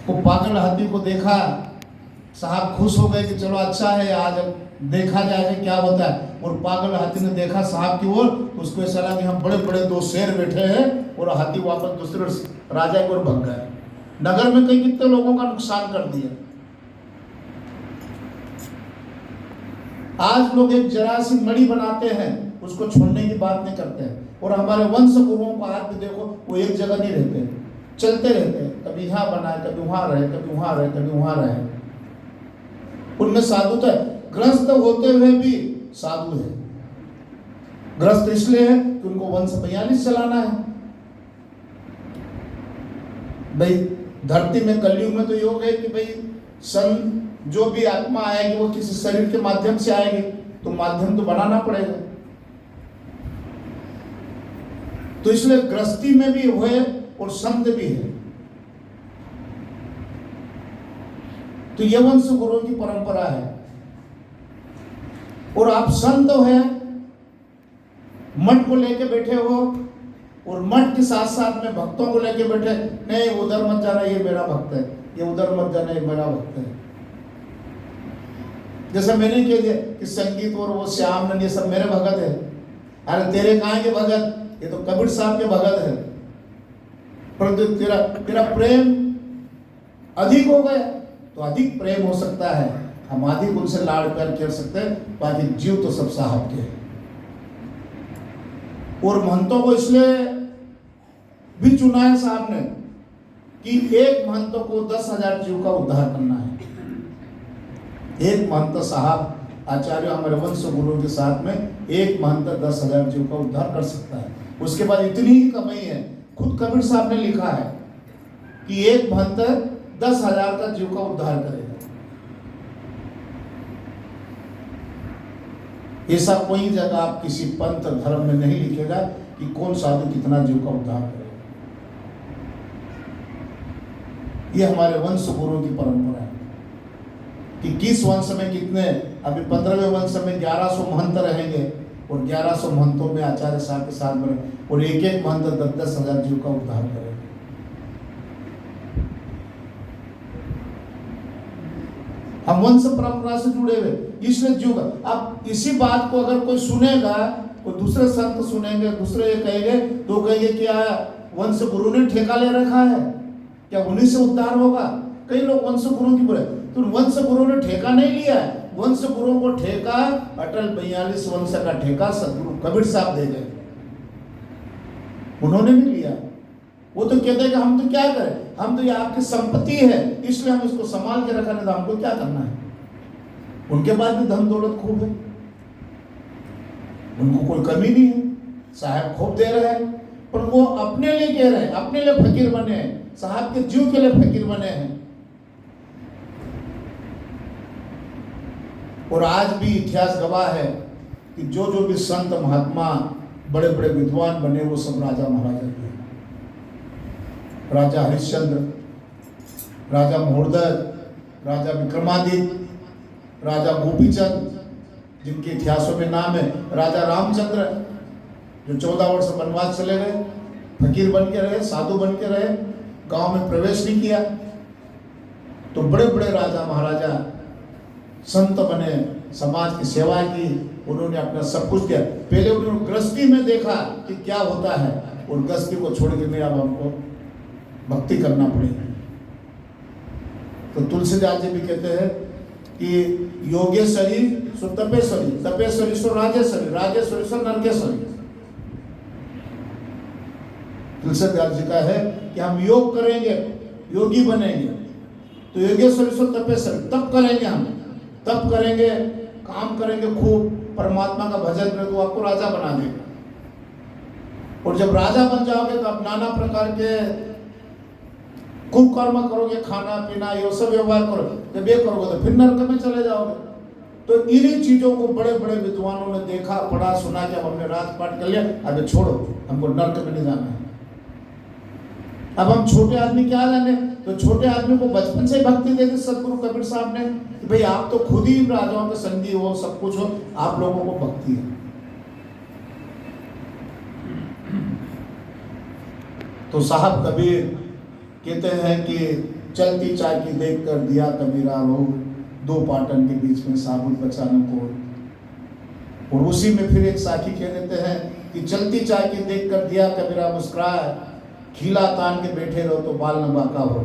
वो पागल हाथी को देखा, साहब खुश हो गए कि चलो अच्छा है, आज देखा जाएगा क्या होता है। और पागल हाथी ने देखा साहब की ओर, उसको ऐसा लगा कि हम बड़े बड़े दो शेर बैठे हैं, और हाथी वापस दूसरे राजा की ओर भाग गया। नगर में कई कितने लोगों का नुकसान कर दिया। आज लोग एक जरा सी मणि बनाते हैं, उसको छोड़ने की बात नहीं करते हैं। और हमारे वंश गुरुओं को आज भी देखो, वो एक जगह नहीं रहते, चलते रहते हैं, कभी यहाँ बनाए, कभी वहां रहे, कभी वहां रहे, कभी वहां रहे। उनमें साधुता है, ग्रस्त होते हुए भी साधु है। ग्रस्त इसलिए है कि उनको वंश 42 चलाना है। भाई धरती में कलयुग में तो योग है कि भाई सन जो भी आत्मा आएगी वो किसी शरीर के माध्यम से आएगी, तो माध्यम तो बनाना पड़ेगा। तो इसलिए गृहस्थी में भी हुए और संत भी है। तो ये वंश गुरुओं की परंपरा है। और आप संत है, मठ को लेके बैठे हो, और मठ के साथ साथ में भक्तों को लेके बैठे, नहीं उधर मत जाना ये मेरा भक्त है, ये उधर मत जाना ये मेरा भक्त है। जैसे मैंने कह दिया कि संगीत और वो श्याम नंद ये सब मेरे भगत है। अरे तेरे कहाँ के भगत, ये तो कबीर साहब के भगत है। परंतु तेरा प्रेम अधिक हो गया तो अधिक प्रेम हो सकता है, हम अधिक उनसे लाड़ प्यार कर सकते हैं, बाकी जीव तो सब साहब के हैं। और महंतों को इसलिए भी चुना है साहब ने कि एक महंत को 10,000 जीव का उद्धार करना है। एक महंत साहब आचार्य हमारे वंश गुरुओं के साथ में एक महंत 10,000 जीव का उद्धार कर सकता है। उसके बाद इतनी ही कमाई है, खुद कबीर साहब ने लिखा है कि एक महंत 10,000 का जीव का उद्धार करेगा। ऐसा कोई जगह आप किसी पंथ धर्म में नहीं लिखेगा कि कौन साधु कितना जीव का उद्धार करेगा। ये हमारे वंश गुरुओं की परंपरा है कि किस वंश में कितने, अभी 15वें वंश में 1100 महंत रहेंगे, और 1100 महंतों में आचार्य साहब के साथ में, और एक एक महंत 10,000 जीव का उद्धार करेगा। हम वंश परंपरा से जुड़े हुए, इसलिए जीव। अब इसी बात को अगर कोई सुनेगा, कोई दूसरे संत सुनेंगे, दूसरे कहेंगे, तो कहेंगे क्या वंश गुरु ने ठेका ले रखा है, क्या उन्हीं से उद्धार होगा। कई लोग वंश गुरु की बोले, तो वंश गुरु ने ठेका नहीं लिया है। वंश गुरु को ठेका अटल 42 वंश का ठेका सदगुरु कबीर साहब दे गए, उन्होंने नहीं लिया। वो तो कहते हैं कि हम तो क्या करें, हम तो ये आपकी संपत्ति है इसलिए हम इसको संभाल के रखा, नहीं तो हमको क्या करना है। उनके पास भी धन दौलत खूब है, उनको कोई कमी नहीं है, साहब खूब दे रहे हैं, पर वो अपने लिए कह रहे हैं, अपने लिए फकीर बने हैं, साहब के जीव के लिए फकीर बने हैं। और आज भी इतिहास गवाह है कि जो जो भी संत महात्मा बड़े बड़े विद्वान बने वो सब राजा महाराजा थे। राजा हरिश्चंद्र, राजा महोदय, राजा विक्रमादित्य, राजा गोपीचंद, जिनके इतिहासों में नाम है, राजा रामचंद्र जो 14 वर्ष वनवास चले गए, फकीर बन के रहे, साधु बन के रहे, गांव में प्रवेश नहीं किया। तो बड़े बड़े राजा महाराजा संत बने, समाज की सेवा की, उन्होंने अपना सब कुछ किया। पहले उन्होंने गृहस्थी में देखा कि क्या होता है, और गृहस्थी को छोड़ के नहीं, अब हमको भक्ति करना पड़ेगा। तो तुलसीदास जी भी कहते हैं कि योगेश्वरी सो तपेश्वरी, तपेश्वरी सो राजेश्वरी, राजेश्वरी सो नरकेश्वरी। तुलसीदास जी का है कि हम योग करेंगे, योगी बनेंगे, तो योगेश्वरी सो तपेश्वरी, तप करेंगे, हम तप करेंगे, काम करेंगे खूब, परमात्मा का भजन करें तो आपको राजा बना देगा। और जब राजा बन जाओगे तो आप नाना प्रकार के कुकर्म करोगे, खाना पीना ये सब व्यवहार करोगे, जब ये करोगे तो फिर नरक में चले जाओगे। तो इन्हीं चीजों को बड़े बड़े विद्वानों ने देखा, पढ़ा, सुना कि अब हमने राजपाट कर लिया, अब छोड़ो, हमको नरक में नहीं जाना है। अब हम छोटे आदमी क्या जाने, तो छोटे आदमी को बचपन से भक्ति दे दी सदगुरु कबीर साहब ने कि भाई आप तो खुद ही राजाओं के संगी हो, सब कुछ हो, आप लोगों को भक्ति है। तो साहब कबीर कहते हैं कि चलती चाकी देख कर दिया कबीरा रो, दो पाटन के बीच में साबुत बचा न कोई। और उसी में फिर एक साखी कह देते हैं कि चलती चाकी देख कर दिया कबीरा मुस्कुराए, खिला तान के बैठे रहो तो बाल न बाका हो।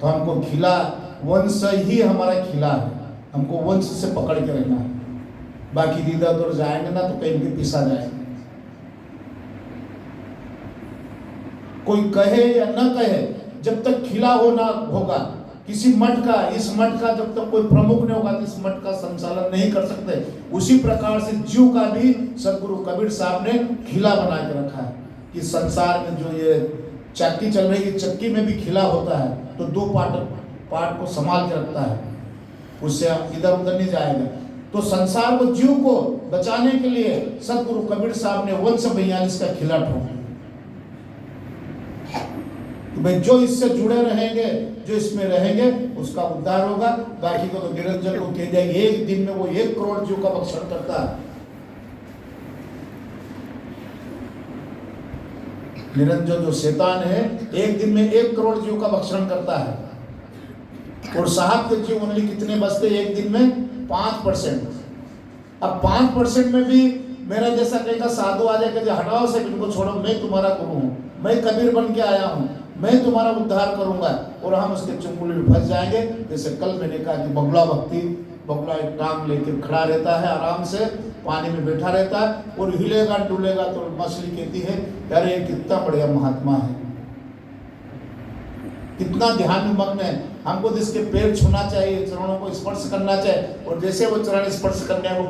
तो हमको खिला वंश ही हमारा खिला है, हमको वंश से पकड़ के रहना है। बाकी दीदा उधर जाएंगे ना तो कहीं भी पिसा जाएंगे। कोई कहे या न कहे, जब तक खिला होना होगा किसी मठ का, इस मठ का जब तक कोई प्रमुख नहीं होगा तो इस मठ का संचालन नहीं कर सकते। उसी प्रकार से जीव का भी सदगुरु कबीर साहब ने खिला बना के रखा है कि संसार में जो ये चक्की चल रही है, चक्की में भी खिला होता है तो दो पार्ट को संभाल के रखता है, उससे इधर उधर नहीं जाएगा। तो संसार को, जीव को बचाने के लिए सदगुरु कबीर साहब ने वंश 42 का खिला ठोका। तो भाई जो इससे जुड़े रहेंगे, जो इसमें रहेंगे उसका उद्धार होगा। बाकी को तो निरंजन को कह जाएंगे एक दिन में वो 1 करोड़ जीव का भक्षण करता है। निरंजन जो शैतान है एक दिन में 1 करोड़ जीव का भक्षण करता है। और साहब के जीव ओनली कितने बचते एक दिन में? 5%। अब 5% में भी मेरा जैसा कहीं का साधु आ जाए, हटाओ से इनको छोड़ो, मैं तुम्हारा गुरु हूँ, मैं कबीर बन के आया हूँ, मैं तुम्हारा उद्धार करूंगा। और हम उसके चुंगली में फंस जाएंगे। जैसे कल मैंने कहा कि बगुला भक्ति, बगुला एक टांग लेकर खड़ा रहता है, आराम से पानी में बैठा रहता है और हिलेगा डुलेगा तो मछली कहती है यार ये कितना बढ़िया महात्मा है, कितना ध्यान में मग्न है। हमको जिसके पैर छूना चाहिए, चरणों को स्पर्श करना चाहिए, और जैसे वो चरण स्पर्श करने वो